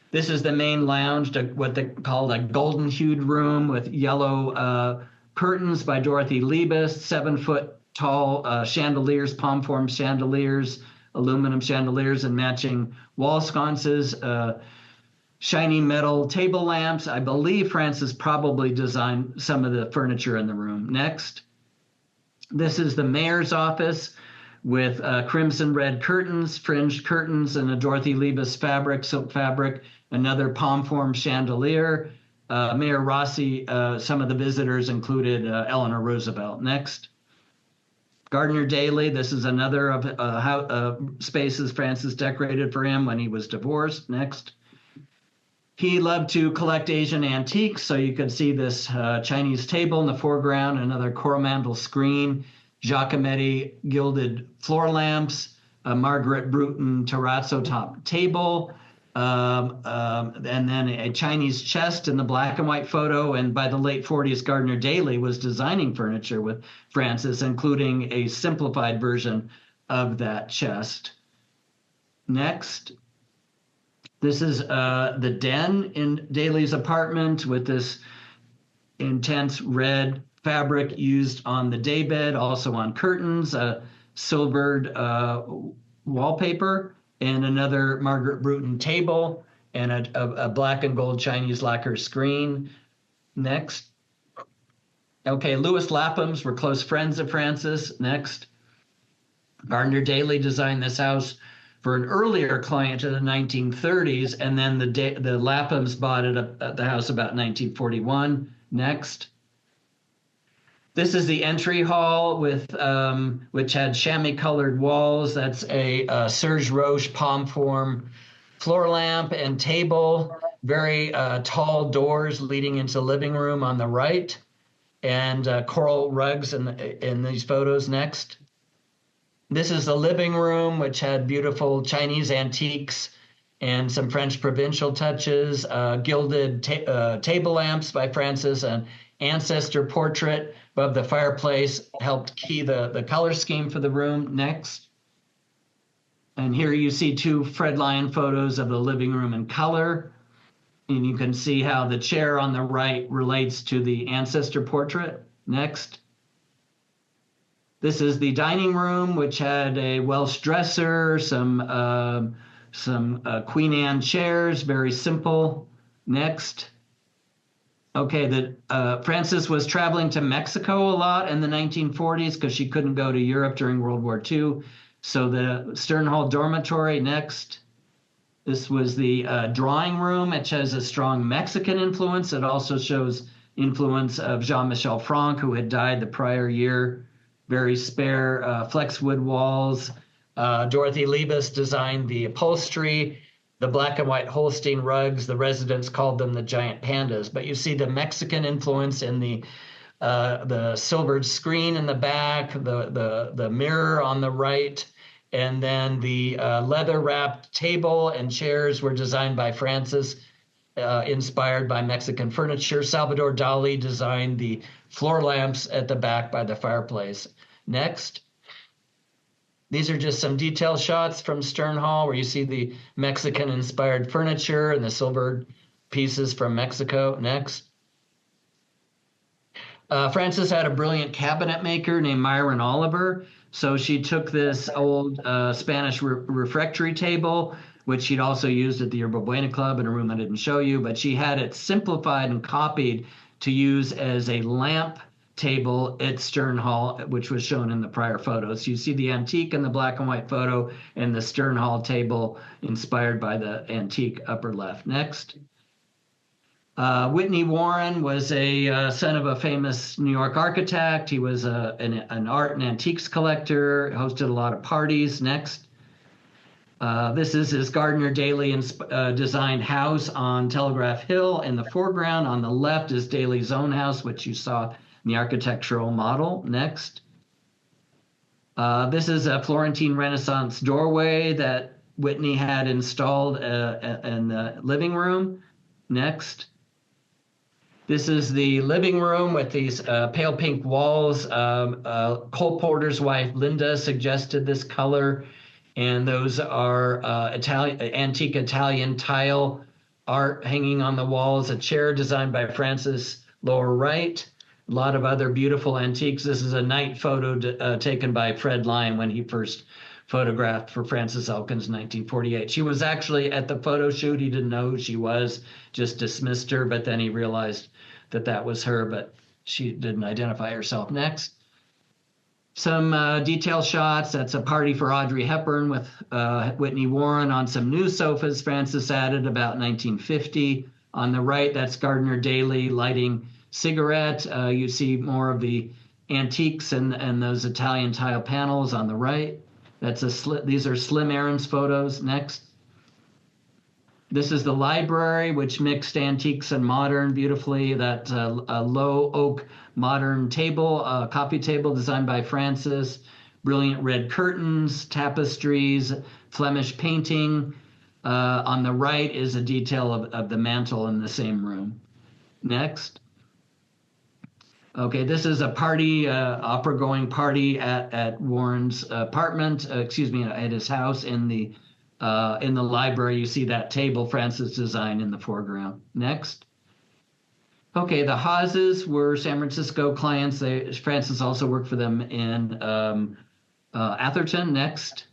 This is the main lounge, what they called a golden hued room with yellow curtains by Dorothy Liebes, 7-foot tall chandeliers, palm formed chandeliers, aluminum chandeliers and matching wall sconces, shiny metal table lamps. I believe Francis probably designed some of the furniture in the room. Next. This is the mayor's office with crimson red curtains, fringed curtains, and a Dorothy Liebes fabric, silk fabric, another palm form chandelier. Mayor Rossi, some of the visitors included Eleanor Roosevelt. Next. Gardner Daly, this is another of spaces Francis decorated for him when he was divorced. Next. He loved to collect Asian antiques, so you could see this Chinese table in the foreground, another Coromandel screen, Giacometti gilded floor lamps, a Margaret Bruton terrazzo top table, and then a Chinese chest in the black and white photo. And by the late 40s, Gardner Daly was designing furniture with Francis, including a simplified version of that chest. Next. This is the den in Daly's apartment with this intense red fabric used on the daybed, also on curtains, silvered wallpaper, and another Margaret Bruton table, and a black and gold Chinese lacquer screen. Next. Okay, Louis Lapham's were close friends of Francis. Next. Gardner Daly designed this house for an earlier client in the 1930s, and then the Laphams bought it at the house about 1941. Next. This is the entry hall with which had chamois-colored walls. That's a Serge Roche palm form floor lamp and table. Very tall doors leading into the living room on the right, and coral rugs in these photos. Next. This is the living room, which had beautiful Chinese antiques and some French provincial touches, gilded table lamps by Francis, an ancestor portrait above the fireplace helped key the color scheme for the room. Next. And here you see two Fred Lyon photos of the living room in color. And you can see how the chair on the right relates to the ancestor portrait. Next. This is the dining room, which had a Welsh dresser, some Queen Anne chairs, very simple. Next. Okay, Frances was traveling to Mexico a lot in the 1940s because she couldn't go to Europe during World War II. So the Stern Hall dormitory. Next. This was the drawing room, which has a strong Mexican influence. It also shows influence of Jean-Michel Franck, who had died the prior year. Very spare flexwood walls. Dorothy Liebes designed the upholstery, the black and white Holstein rugs. The residents called them the giant pandas. But you see the Mexican influence in the silvered screen in the back, the mirror on the right, and then the leather-wrapped table and chairs were designed by Francis, inspired by Mexican furniture. Salvador Dali designed the floor lamps at the back by the fireplace. Next. These are just some detail shots from Stern Hall where you see the Mexican-inspired furniture and the silver pieces from Mexico. Next. Frances had a brilliant cabinet maker named Myron Oliver. So she took this old Spanish refectory table, which she'd also used at the Yerba Buena Club in a room I didn't show you, but she had it simplified and copied to use as a lamp table at Stern Hall, which was shown in the prior photos. You see the antique in the black and white photo and the Stern Hall table inspired by the antique upper left. Next. Whitney Warren was a son of a famous New York architect. He was an art and antiques collector, hosted a lot of parties. Next. This is his Gardner Daly designed house on Telegraph Hill in the foreground. On the left is Daly's own house, which you saw in the architectural model. Next. This is a Florentine Renaissance doorway that Whitney had installed in the living room. Next. This is the living room with these pale pink walls. Cole Porter's wife, Linda, suggested this color. And those are antique Italian tile art hanging on the walls. A chair designed by Francis, lower right. A lot of other beautiful antiques. This is a night photo taken by Fred Lyon when he first photographed for Frances Elkins in 1948. She was actually at the photo shoot. He didn't know who she was, just dismissed her, but then he realized that that was her, but she didn't identify herself. Next. Some detail shots. That's a party for Audrey Hepburn with Whitney Warren on some new sofas Frances added about 1950. On the right, that's Gardner Daly lighting cigarette. You see more of the antiques and those Italian tile panels on the right. These are Slim Aaron's photos. Next. This is the library, which mixed antiques and modern beautifully. That a low oak modern table, coffee table designed by Frances, brilliant red curtains, tapestries, Flemish painting. On the right is a detail of the mantle in the same room. Next. Okay, this is a party, opera-going party at Warren's apartment, at his house in the library. You see that table Frances designed in the foreground. Next. Okay, the Hawes were San Francisco clients. Frances also worked for them in Atherton. Next.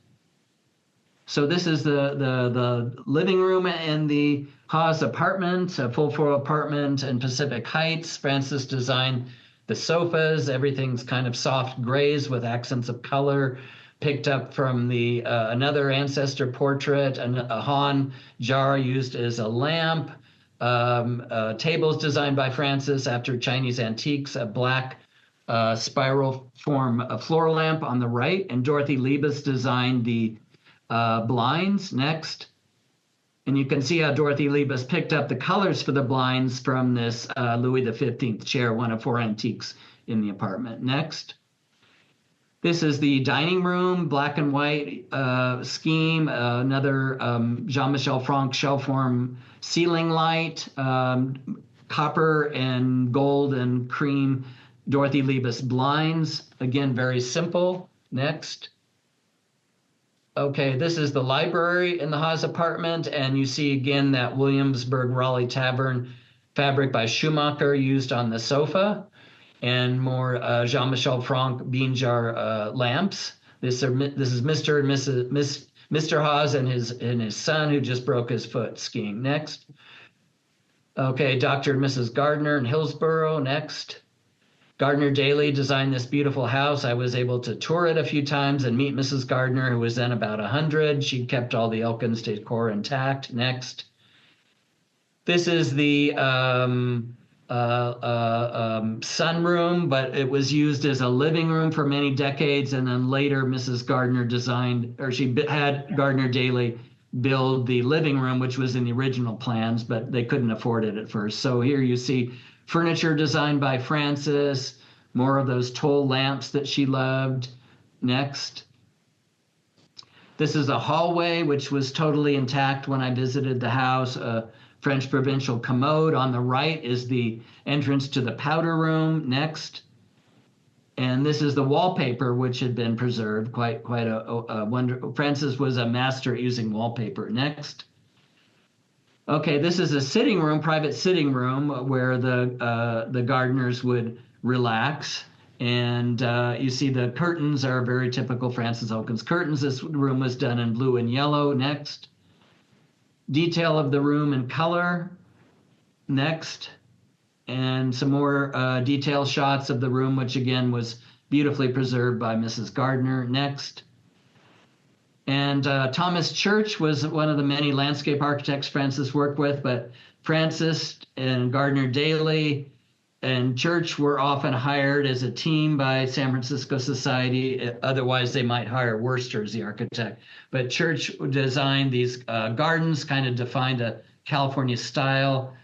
So this is the living room in the Hawes apartment, a full floor apartment in Pacific Heights. Frances designed the sofas. Everything's kind of soft grays with accents of color, picked up from the another ancestor portrait, a Hahn jar used as a lamp. Tables designed by Frances after Chinese antiques, a black spiral form floor lamp on the right, and Dorothy Liebes designed the blinds. Next. And you can see how Dorothy Liebes picked up the colors for the blinds from this Louis XV chair, one of 4 antiques in the apartment. Next. This is the dining room, black and white scheme, another Jean-Michel Franck shell form ceiling light, copper and gold and cream Dorothy Liebes blinds. Again, very simple. Next. Okay, this is the library in the Hawes apartment, and you see again that Williamsburg Raleigh Tavern fabric by Schumacher used on the sofa, and more Jean-Michel Franck bean jar lamps. This is Mr. and Mr. Hawes and his son who just broke his foot skiing. Next. Okay, Dr. and Mrs. Gardner in Hillsborough. Next. Gardner Daly designed this beautiful house. I was able to tour it a few times and meet Mrs. Gardner, who was then about 100. She kept all the Elkins decor intact. Next. This is the sunroom, but it was used as a living room for many decades. And then later, Mrs. Gardner had Gardner Daly build the living room, which was in the original plans, but they couldn't afford it at first. So here you see furniture designed by Frances, more of those tall lamps that she loved. Next. This is a hallway, which was totally intact when I visited the house. A French provincial commode. On the right is the entrance to the powder room. Next. And this is the wallpaper, which had been preserved. Quite a wonder. Frances was a master at using wallpaper. Next. Okay, this is a sitting room, private sitting room, where the Gardners would relax. And you see the curtains are very typical Frances Elkins curtains. This room was done in blue and yellow. Next. Detail of the room in color. Next. And some more detail shots of the room, which again was beautifully preserved by Mrs. Gardner. Next. And Thomas Church was one of the many landscape architects Frances worked with, but Frances and Gardner Daly and Church were often hired as a team by San Francisco Society. Otherwise, they might hire Worcester as the architect. But Church designed these gardens, kind of defined a California style.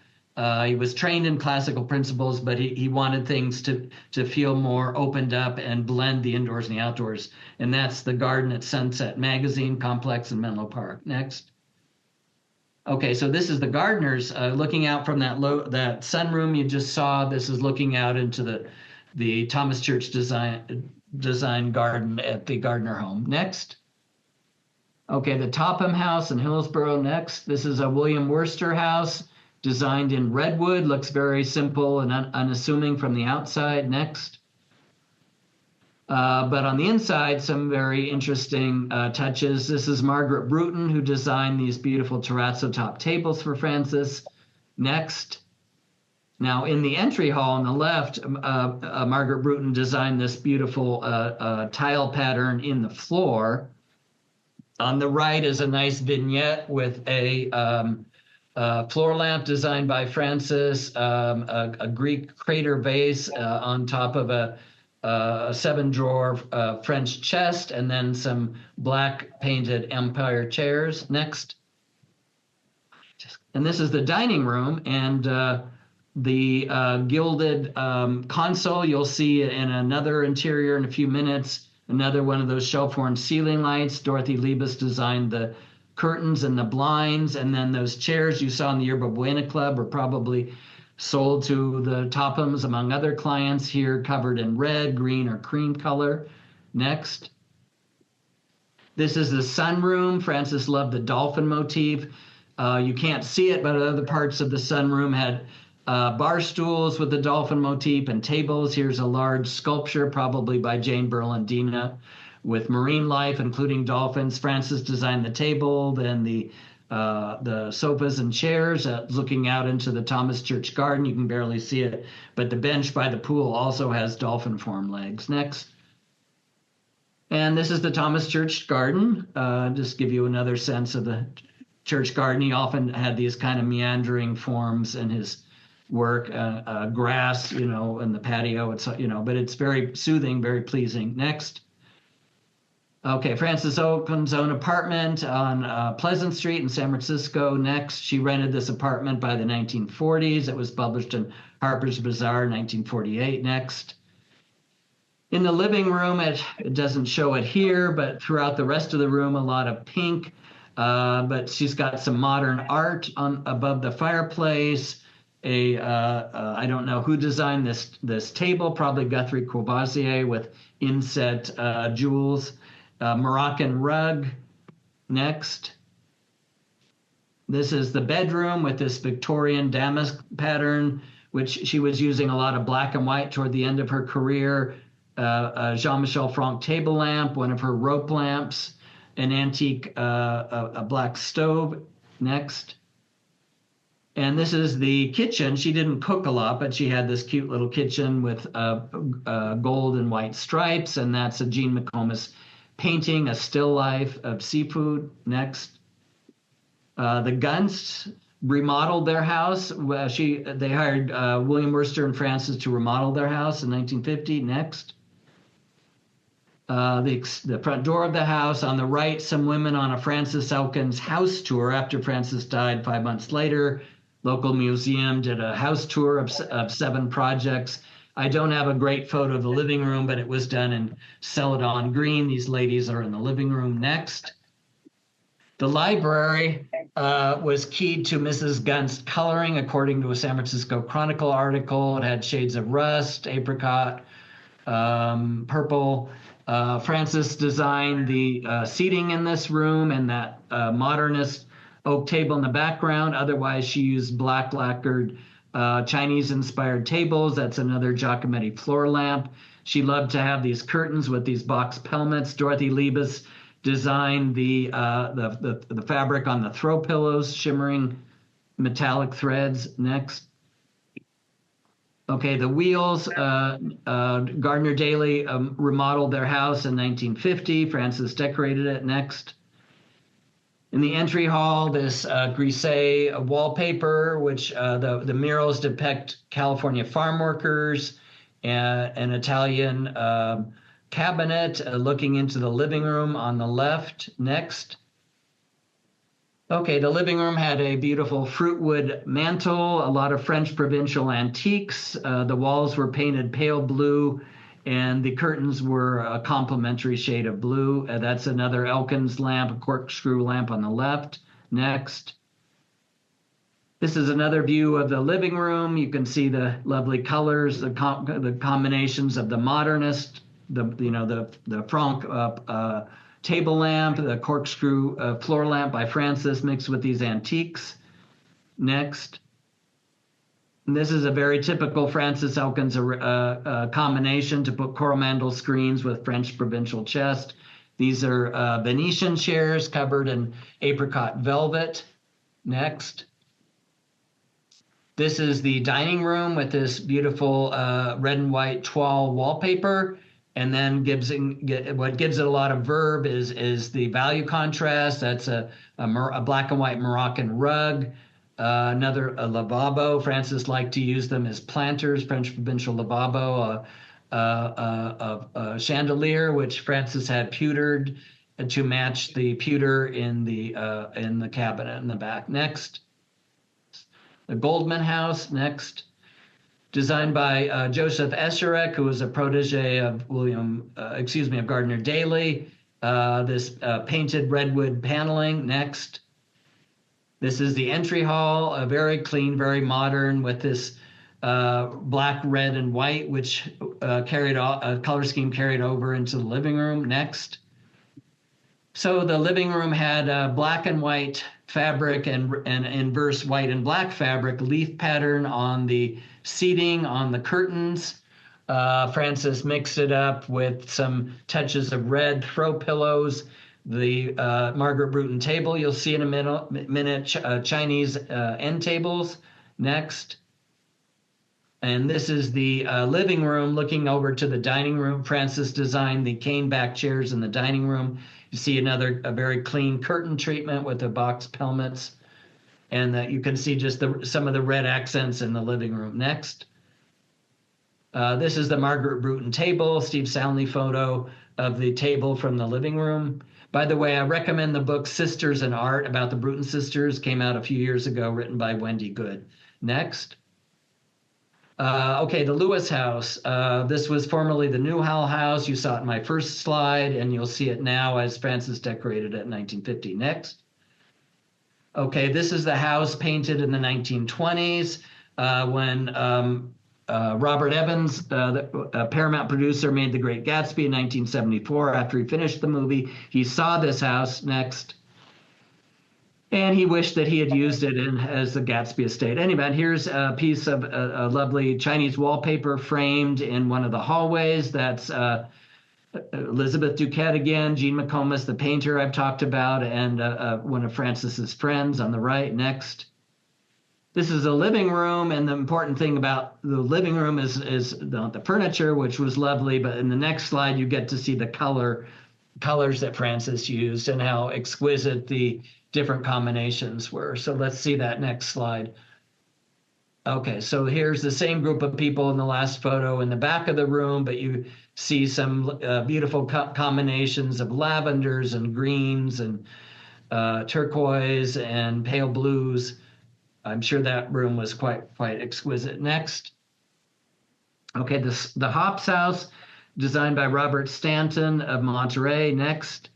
He was trained in classical principles, but he wanted things to feel more opened up and blend the indoors and the outdoors. And that's the garden at Sunset Magazine Complex in Menlo Park. Next. Okay, so this is the Gardners looking out from that sunroom you just saw. This is looking out into the Thomas Church design garden at the Gardner home. Next. Okay, the Topham House in Hillsborough. Next. This is a William Worcester house designed in redwood. Looks very simple and unassuming from the outside. Next. But on the inside, some very interesting touches. This is Margaret Bruton, who designed these beautiful terrazzo top tables for Francis. Next. Now, in the entry hall on the left, Margaret Bruton designed this beautiful tile pattern in the floor. On the right is a nice vignette with a floor lamp designed by Francis, a Greek crater vase on top of a 7-drawer French chest, and then some black painted Empire chairs. Next. And this is the dining room, and the gilded console you'll see in another interior in a few minutes. Another one of those shelf-worn ceiling lights. Dorothy Liebes designed the curtains and the blinds, and then those chairs you saw in the Yerba Buena Club were probably sold to the Tophams, among other clients, here covered in red, green, or cream color. Next. This is the sunroom. Francis loved the dolphin motif. You can't see it, but other parts of the sunroom had bar stools with the dolphin motif and tables. Here's a large sculpture, probably by Jane Berlandina, with marine life, including dolphins. Francis designed the table, then the sofas and chairs, looking out into the Thomas Church garden. You can barely see it, but the bench by the pool also has dolphin form legs. Next. And this is the Thomas Church garden. Just give you another sense of the church garden. He often had these kind of meandering forms in his work, grass, in the patio, but it's very soothing, very pleasing. Next. Okay, Frances Oakham's own apartment on Pleasant Street in San Francisco. Next, she rented this apartment by the 1940s. It was published in Harper's Bazaar, 1948. Next. In the living room, it doesn't show it here, but throughout the rest of the room, a lot of pink. But she's got some modern art above the fireplace. I don't know who designed this table, probably Guthrie Courvoisier, with inset jewels. Moroccan rug. Next. This is the bedroom with this Victorian damask pattern, which she was using a lot of black and white toward the end of her career. A Jean-Michel Franck table lamp, one of her rope lamps, an antique a black stove. Next. And this is the kitchen. She didn't cook a lot, but she had this cute little kitchen with gold and white stripes, and that's a Jean McComas painting, a still life of seafood. Next. The Gunsts remodeled their house. They hired William Worcester and Francis to remodel their house in 1950. Next. The front door of the house. On the right, some women on a Frances Elkins house tour after Francis died 5 months later. Local museum did a house tour of 7 projects. I don't have a great photo of the living room, but it was done in Celadon green. These ladies are in the living room. Next. The library was keyed to Mrs. Gunst's coloring, according to a San Francisco Chronicle article. It had shades of rust, apricot, purple. Francis designed the seating in this room and that modernist oak table in the background. Otherwise, she used black lacquered Chinese-inspired tables. That's another Giacometti floor lamp. She loved to have these curtains with these box pelmets. Dorothy Liebes designed the fabric on the throw pillows, shimmering metallic threads. Next. Okay, the Wheels. Gardner Daly remodeled their house in 1950. Francis decorated it. Next. In the entry hall, this grisaille wallpaper, which the murals depict California farm workers, an Italian cabinet looking into the living room on the left. Next. Okay, the living room had a beautiful fruitwood mantle, a lot of French provincial antiques. The walls were painted pale blue, and the curtains were a complementary shade of blue. That's another Elkins lamp, a corkscrew lamp on the left. Next. This is another view of the living room. You can see the lovely colors, the combinations of the modernist, the Franck table lamp, the corkscrew floor lamp by Francis mixed with these antiques. Next. This is a very typical Francis Elkins combination to put Coromandel screens with French provincial chest. These are Venetian chairs covered in apricot velvet. Next. This is the dining room with this beautiful red and white toile wallpaper. And then what gives it a lot of verve is the value contrast. That's a black and white Moroccan rug. Another lavabo. Francis liked to use them as planters, French provincial lavabo. A chandelier, which Francis had pewtered to match the pewter in the cabinet in the back. Next. The Goldman House. Next. Designed by Joseph Escherich, who was a protege of of Gardner Daly. This painted redwood paneling. Next. This is the entry hall, very clean, very modern, with this black, red, and white, which color scheme carried over into the living room. Next. So the living room had black and white fabric and inverse white and black fabric leaf pattern on the seating, on the curtains. Francis mixed it up with some touches of red throw pillows. The Margaret Bruton table, you'll see in a minute, Chinese end tables. Next. And this is the living room looking over to the dining room. Francis designed the cane back chairs in the dining room. You see a very clean curtain treatment with the box pelmets. And you can see just some of the red accents in the living room. Next. This is the Margaret Bruton table, Steve Soundley photo of the table from the living room. By the way, I recommend the book Sisters in Art about the Bruton sisters. Came out a few years ago, written by Wendy Good. Next. Okay, the Lewis House. This was formerly the Newhall House. You saw it in my first slide, and you'll see it now as Francis decorated it in 1950. Next. Okay, this is the house painted in the 1920s when Robert Evans, the Paramount producer, made The Great Gatsby in 1974. After he finished the movie, he saw this house. Next. And he wished that he had used it as the Gatsby estate. Anyway, here's a piece of a lovely Chinese wallpaper framed in one of the hallways. That's Elizabeth Duquette again, Jean McComas, the painter I've talked about, and one of Francis's friends on the right. Next. This is a living room, and the important thing about the living room is not the furniture, which was lovely, but in the next slide you get to see the colors that Francis used and how exquisite the different combinations were. So let's see that next slide. Okay, so here's the same group of people in the last photo in the back of the room, but you see some beautiful combinations of lavenders and greens and turquoise and pale blues. I'm sure that room was quite exquisite. Next. Okay, the Hops House, designed by Robert Stanton of Monterey. Next.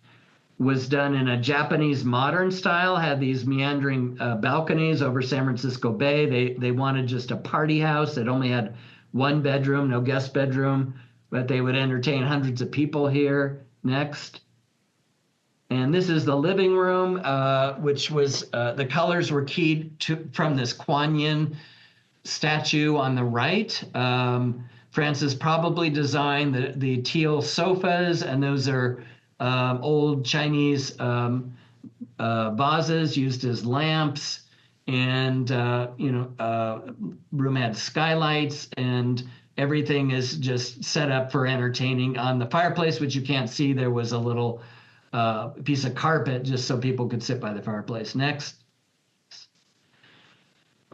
Was done in a Japanese modern style, had these meandering balconies over San Francisco Bay. They wanted just a party house. It only had one bedroom, no guest bedroom, but they would entertain hundreds of people here. Next. And this is the living room, which was, the colors were keyed from this Kuan Yin statue on the right. Francis probably designed the teal sofas, and those are old Chinese vases used as lamps, and room had skylights, and everything is just set up for entertaining. On the fireplace, which you can't see, there was a little piece of carpet just so people could sit by the fireplace. Next.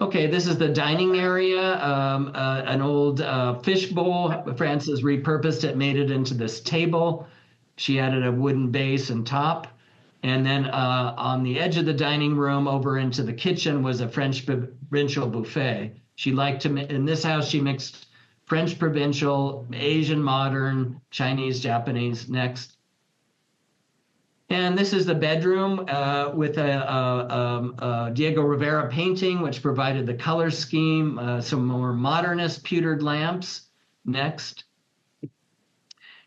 Okay, this is the dining area, an old fishbowl. Frances repurposed it, made it into this table. She added a wooden base and top. And then on the edge of the dining room over into the kitchen was a French provincial buffet. She liked to, in this house, she mixed French provincial, Asian modern, Chinese, Japanese. Next. And this is the bedroom with a Diego Rivera painting, which provided the color scheme, some more modernist pewtered lamps. Next.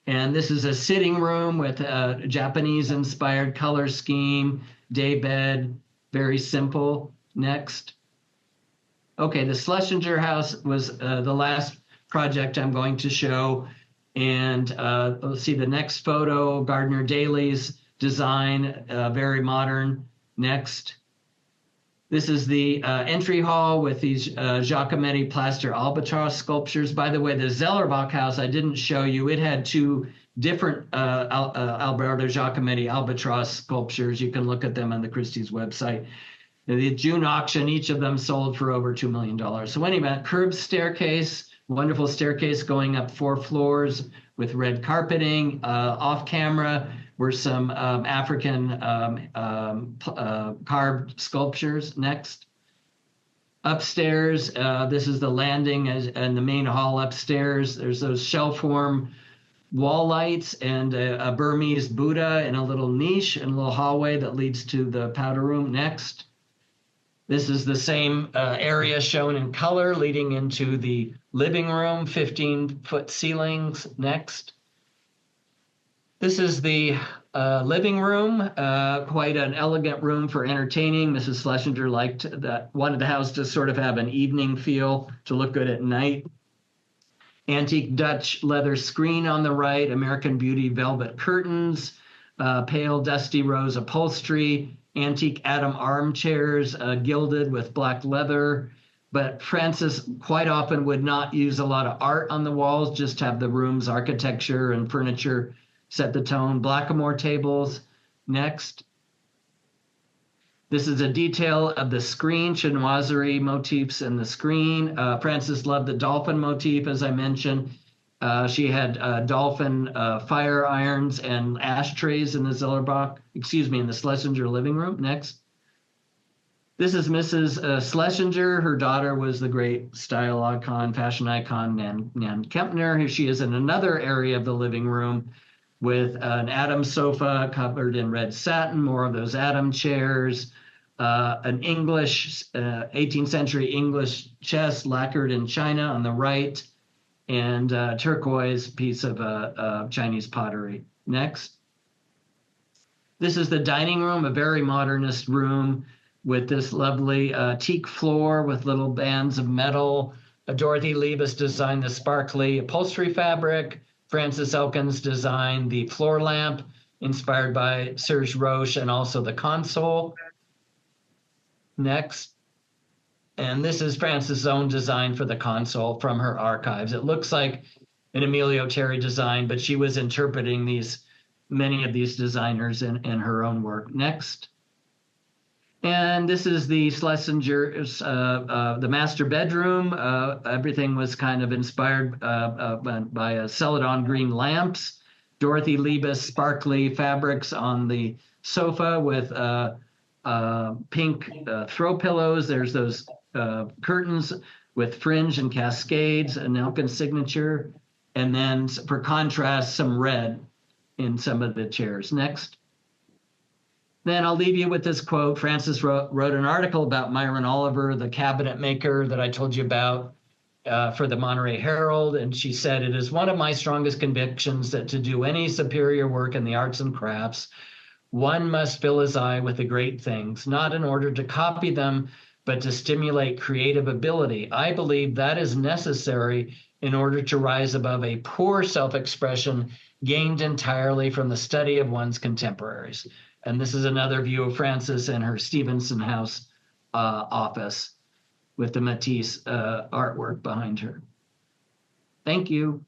And this is a sitting room with a Japanese-inspired color scheme, day bed, very simple. Next. Okay, the Schlesinger House was the last project I'm going to show. And let's see the next photo, Gardner Daly's design, very modern. Next. This is the entry hall with these Giacometti plaster albatross sculptures. By the way, the Zellerbach house I didn't show you. It had two different Alberto Giacometti albatross sculptures. You can look at them on the Christie's website. The June auction, each of them sold for over $2 million. So anyway, curved staircase, wonderful staircase going up 4 floors with red carpeting. Off camera were some African carved sculptures. Next. Upstairs, this is the landing and the main hall upstairs. There's those shell form wall lights and a Burmese Buddha in a little niche and a little hallway that leads to the powder room. Next. This is the same area shown in color leading into the living room, 15-foot ceilings. Next. This is the living room, quite an elegant room for entertaining. Mrs. Schlesinger wanted the house to sort of have an evening feel, to look good at night. Antique Dutch leather screen on the right, American Beauty velvet curtains, pale dusty rose upholstery, antique Adam armchairs, gilded with black leather. But Francis quite often would not use a lot of art on the walls, just have the room's architecture and furniture set the tone. Blackamoor tables. Next. This is a detail of the screen, chinoiserie motifs in the screen. Francis loved the dolphin motif, as I mentioned. She had dolphin fire irons and ashtrays in the in the Schlesinger living room. Next. This is Mrs. Schlesinger. Her daughter was the great style icon, fashion icon, Nan Kempner. Here she is in another area of the living room with an Adam sofa covered in red satin, more of those Adam chairs, an English, 18th century English chest lacquered in china on the right, and a turquoise piece of Chinese pottery. Next. This is the dining room, a very modernist room with this lovely teak floor with little bands of metal. Dorothy Liebes designed the sparkly upholstery fabric. Francis Elkins designed the floor lamp, inspired by Serge Roche, and also the console. Next. And this is Francis' own design for the console from her archives. It looks like an Emilio Terry design, but she was interpreting many of these designers in her own work. Next. And this is the Schlesinger's, the master bedroom. Everything was kind of inspired by Celadon green lamps. Dorothy Liebes sparkly fabrics on the sofa with pink throw pillows. There's those curtains with fringe and cascades, an Elkins signature. And then for contrast, some red in some of the chairs. Next. Then I'll leave you with this quote. Francis wrote an article about Myron Oliver, the cabinet maker that I told you about for the Monterey Herald. And she said, "It is one of my strongest convictions that to do any superior work in the arts and crafts, one must fill his eye with the great things, not in order to copy them, but to stimulate creative ability. I believe that is necessary in order to rise above a poor self-expression gained entirely from the study of one's contemporaries." And this is another view of Francis in her Stevenson House office with the Matisse artwork behind her. Thank you.